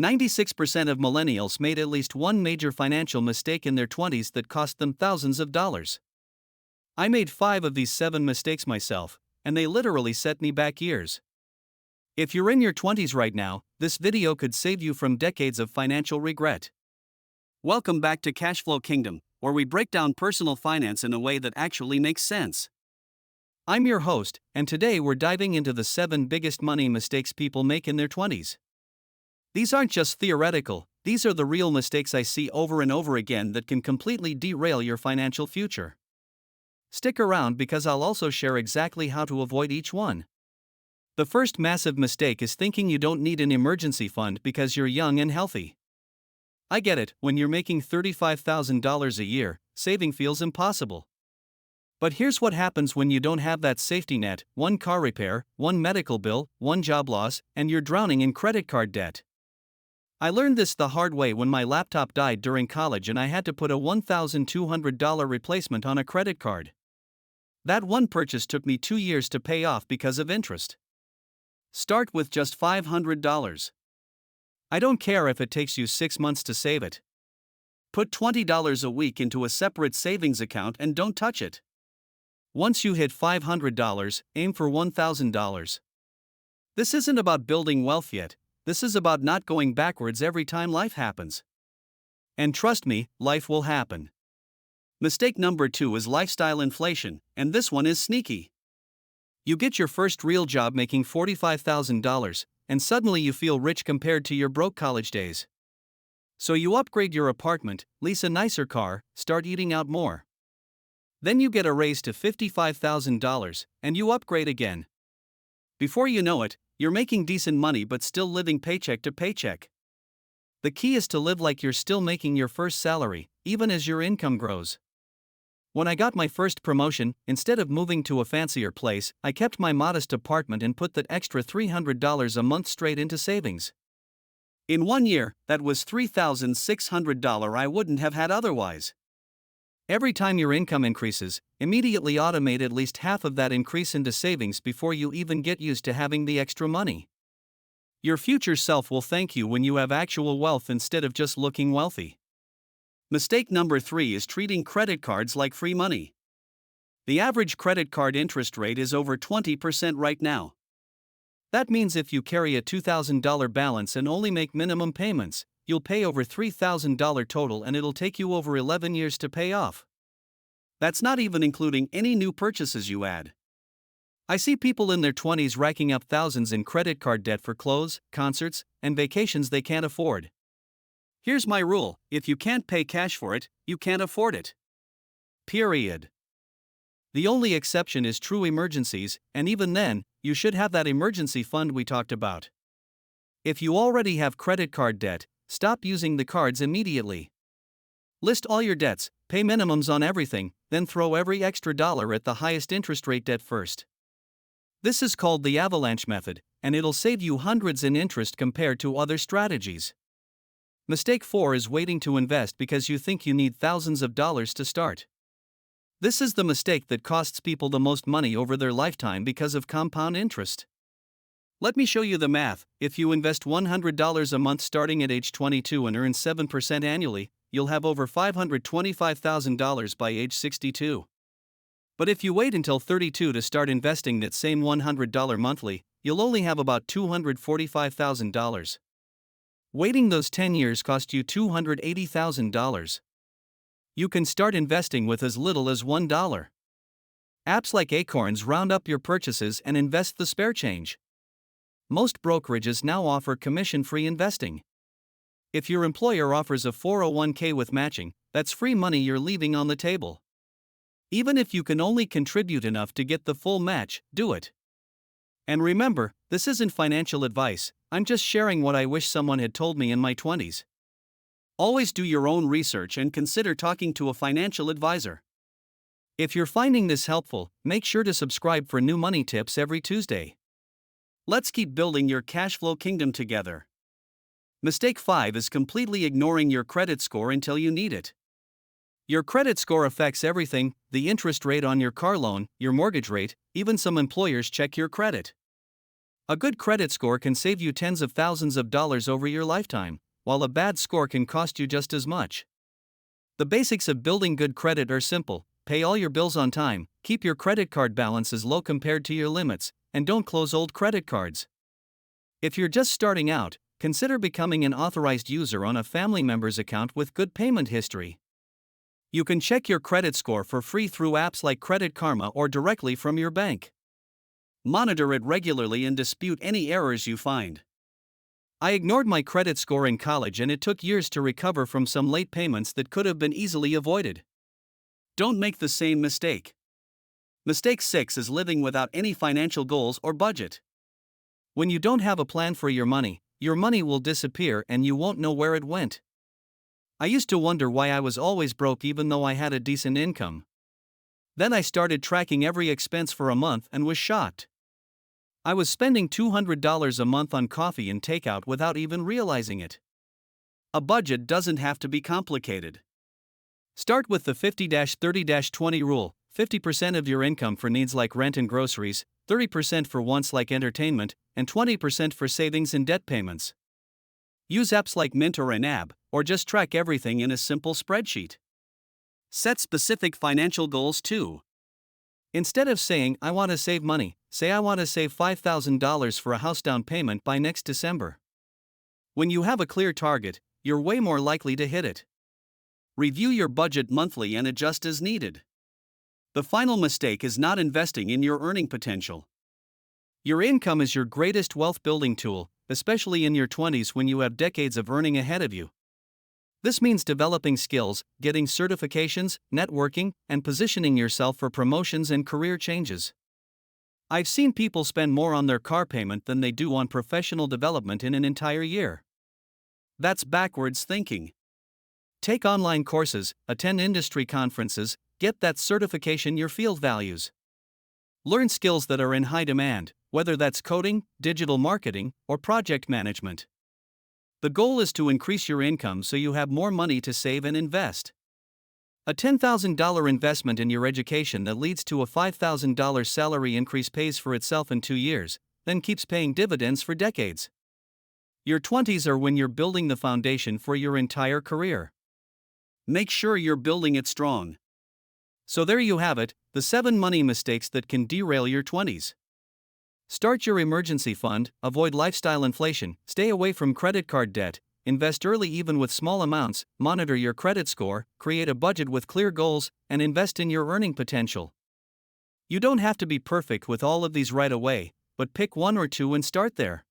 96% of millennials made at least one major financial mistake in their 20s that cost them thousands of dollars. I made 5 of these 7 mistakes myself, and they literally set me back years. If you're in your 20s right now, this video could save you from decades of financial regret. Welcome back to Cashflow Kingdom, where we break down personal finance in a way that actually makes sense. I'm your host, and today we're diving into the 7 biggest money mistakes people make in their 20s. These aren't just theoretical, these are the real mistakes I see over and over again that can completely derail your financial future. Stick around because I'll also share exactly how to avoid each one. The first massive mistake is thinking you don't need an emergency fund because you're young and healthy. I get it, when you're making $35,000 a year, saving feels impossible. But here's what happens when you don't have that safety net: one car repair, one medical bill, one job loss, and you're drowning in credit card debt. I learned this the hard way when my laptop died during college and I had to put a $1,200 replacement on a credit card. That one purchase took me 2 years to pay off because of interest. Start with just $500. I don't care if it takes you 6 months to save it. Put $20 a week into a separate savings account and don't touch it. Once you hit $500, aim for $1,000. This isn't about building wealth yet, this is about not going backwards every time life happens. And trust me, life will happen. Mistake number 2 is lifestyle inflation, and this one is sneaky. You get your first real job making $45,000, and suddenly you feel rich compared to your broke college days. So you upgrade your apartment, lease a nicer car, start eating out more. Then you get a raise to $55,000, and you upgrade again. Before you know it, you're making decent money but still living paycheck to paycheck. The key is to live like you're still making your first salary, even as your income grows. When I got my first promotion, instead of moving to a fancier place, I kept my modest apartment and put that extra $300 a month straight into savings. In 1 year, that was $3,600 I wouldn't have had otherwise. Every time your income increases, immediately automate at least half of that increase into savings before you even get used to having the extra money. Your future self will thank you when you have actual wealth instead of just looking wealthy. Mistake number 3 is treating credit cards like free money. The average credit card interest rate is over 20% right now. That means if you carry a $2,000 balance and only make minimum payments, you'll pay over $3,000 total and it'll take you over 11 years to pay off. That's not even including any new purchases you add. I see people in their 20s racking up thousands in credit card debt for clothes, concerts, and vacations they can't afford. Here's my rule: if you can't pay cash for it, you can't afford it. Period. The only exception is true emergencies, and even then, you should have that emergency fund we talked about. If you already have credit card debt, stop using the cards immediately. List all your debts, pay minimums on everything, then throw every extra dollar at the highest interest rate debt first. This is called the avalanche method, and it'll save you hundreds in interest compared to other strategies. Mistake 4 is waiting to invest because you think you need thousands of dollars to start. This is the mistake that costs people the most money over their lifetime because of compound interest. Let me show you the math. If you invest $100 a month starting at age 22 and earn 7% annually, you'll have over $525,000 by age 62. But if you wait until 32 to start investing that same $100 monthly, you'll only have about $245,000. Waiting those 10 years cost you $280,000. You can start investing with as little as $1. Apps like Acorns round up your purchases and invest the spare change. Most brokerages now offer commission-free investing. If your employer offers a 401k with matching, that's free money you're leaving on the table. Even if you can only contribute enough to get the full match, do it. And remember, this isn't financial advice, I'm just sharing what I wish someone had told me in my 20s. Always do your own research and consider talking to a financial advisor. If you're finding this helpful, make sure to subscribe for new money tips every Tuesday. Let's keep building your cash flow kingdom together. Mistake 5 is completely ignoring your credit score until you need it. Your credit score affects everything: the interest rate on your car loan, your mortgage rate, even some employers check your credit. A good credit score can save you tens of thousands of dollars over your lifetime, while a bad score can cost you just as much. The basics of building good credit are simple: pay all your bills on time, keep your credit card balances low compared to your limits, and don't close old credit cards. If you're just starting out, consider becoming an authorized user on a family member's account with good payment history. You can check your credit score for free through apps like Credit Karma or directly from your bank. Monitor it regularly and dispute any errors you find. I ignored my credit score in college and it took years to recover from some late payments that could have been easily avoided. Don't make the same mistake. Mistake 6 is living without any financial goals or budget. When you don't have a plan for your money will disappear and you won't know where it went. I used to wonder why I was always broke even though I had a decent income. Then I started tracking every expense for a month and was shocked. I was spending $200 a month on coffee and takeout without even realizing it. A budget doesn't have to be complicated. Start with the 50-30-20 rule: 50% of your income for needs like rent and groceries, 30% for wants like entertainment, and 20% for savings and debt payments. Use apps like Mint or NAB, or just track everything in a simple spreadsheet. Set specific financial goals too. Instead of saying, "I want to save money," say, "I want to save $5,000 for a house down payment by next December." When you have a clear target, you're way more likely to hit it. Review your budget monthly and adjust as needed. The final mistake is not investing in your earning potential. Your income is your greatest wealth building tool, especially in your 20s when you have decades of earning ahead of you. This means developing skills, getting certifications, networking, and positioning yourself for promotions and career changes. I've seen people spend more on their car payment than they do on professional development in an entire year. That's backwards thinking. Take online courses, attend industry conferences, get that certification your field values. Learn skills that are in high demand, whether that's coding, digital marketing, or project management. The goal is to increase your income so you have more money to save and invest. A $10,000 investment in your education that leads to a $5,000 salary increase pays for itself in 2 years, then keeps paying dividends for decades. Your 20s are when you're building the foundation for your entire career. Make sure you're building it strong. So there you have it, the 7 money mistakes that can derail your 20s. Start your emergency fund, avoid lifestyle inflation, stay away from credit card debt, invest early even with small amounts, monitor your credit score, create a budget with clear goals, and invest in your earning potential. You don't have to be perfect with all of these right away, but pick one or two and start there.